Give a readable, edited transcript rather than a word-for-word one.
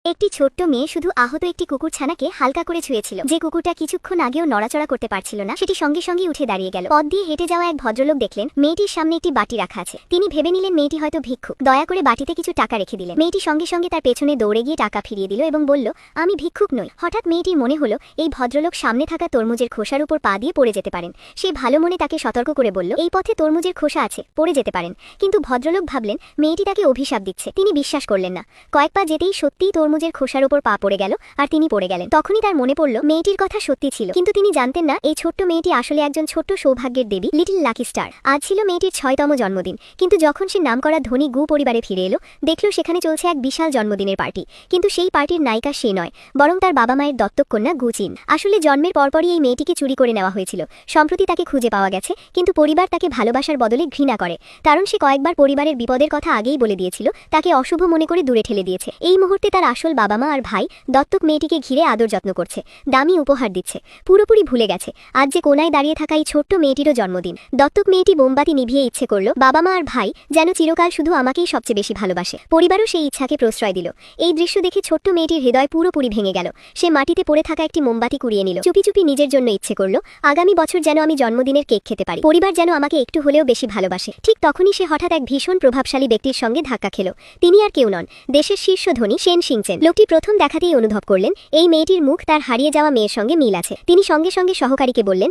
একটি ছোট্ট মেয়ে শুধু আহত একটি কুকুরছানাকে হালকা করে ছুঁয়েছিল। যে কুকুরটা কিছুক্ষণ আগেও নড়াচড়া করতে পারছিল না, সেটি সঙ্গে সঙ্গে উঠে দাঁড়িয়ে গেল। পথ দিয়ে হেঁটে যাওয়া এক ভদ্রলোক দেখলেন মেয়েটির সামনে একটি বাটি রাখা আছে। তিনি ভেবে নিলেন মেয়েটি হয়তো ভিক্ষুক। দয়া করে বাটিতে কিছু টাকা রেখে দিলেন। মেয়েটি সঙ্গে সঙ্গে তার পেছনে দৌড়ে গিয়ে টাকা ফিরিয়ে দিল এবং বলল, আমি ভিক্ষুক নই। হঠাৎ মেয়েটির মনে হলো এই ভদ্রলোক সামনে থাকা তরমুজের খোসার উপর পা দিয়ে পড়ে যেতে পারেন। সে ভালো মনে তাকে সতর্ক করে বলল, এই পথে তরমুজের খোসা আছে, পড়ে যেতে পারেন। কিন্তু ভদ্রলোক ভাবলেন মেয়েটি তাকে অভিশাপ দিচ্ছে। তিনি বিশ্বাস করলেন না। কয়েক পা যেতেই সত্যিই তরমুজের খোসার উপর পা পড়ে গেল আর তিনি পড়ে গেলেন। তখনই তার মনে পড়ল মেয়েটির কথা সত্যি ছিল, কিন্তু তিনি জানতেন না এই ছোট্ট মেয়েটি আসলে একজন ছোট্ট সৌভাগ্যের দেবী, লিটল লাকি স্টার। আজ ছিল মেয়েটির ৬তম জন্মদিন, কিন্তু যখন সে নামকরা ধনী গু পরিবারে ফিরে এলো, দেখল সেখানে চলছে এক বিশাল জন্মদিনের পার্টি। কিন্তু সেই পার্টির নায়িকা সে নয়, বরং তার বাবা মায়ের দত্তক কন্যা গুচিন। আসলে জন্মের পরপরই এই মেয়েটিকে চুরি করে নেওয়া হয়েছিল। সম্প্রতি তাকে খুঁজে পাওয়া গেছে, কিন্তু পরিবার তাকে ভালোবাসার বদলে ঘৃণা করে, কারণ সে কয়েকবার পরিবারের বিপদের কথা আগেই বলে দিয়েছিল। তাকে অশুভ মনে করে দূরে ঠেলে দিয়েছে। এই মুহূর্তে তার আসল বাবা মা আর ভাই দত্তক মেয়েটিকে ঘিরে আদর যত্ন করছে, দামি উপহার দিচ্ছে। পুরোপুরি ভুলে গেছে আজ যে কোনায় দাঁড়িয়ে থাকা এই ছোট্ট মেয়েটিরও জন্মদিন। দত্তক মেয়েটি মোমবাতি নিভিয়ে ইচ্ছে করল বাবা মা আর ভাই যেন চিরকাল শুধু আমাকেই সবচেয়ে বেশি ভালোবাসে। পরিবারও সেই ইচ্ছাকে প্রশ্রয় দিল। এই দৃশ্য দেখে ছোট্ট মেয়েটির হৃদয় পুরোপুরি ভেঙে গেল। সে মাটিতে পড়ে থাকা একটি মোমবাতি কুড়িয়ে নিল। চুপি চুপি নিজের জন্য ইচ্ছে করল আগামী বছর যেন আমি জন্মদিনের কেক খেতে পারি, পরিবার যেন আমাকে একটু হলেও বেশি ভালোবাসে। ঠিক তখনই সে হঠাৎ এক ভীষণ প্রভাবশালী ব্যক্তির সঙ্গে ধাক্কা খেল। তিনি আর কেউ নন, দেশের শীর্ষ ধনী সেন সিংচেন। লোকটি প্রথম দেখাতেই অনুভব করলেন এই মেয়েটির মুখ তার হারিয়ে যাওয়া মেয়ের সঙ্গে মিল আছে। তিনি সঙ্গে সঙ্গে সহকারীকে বললেন,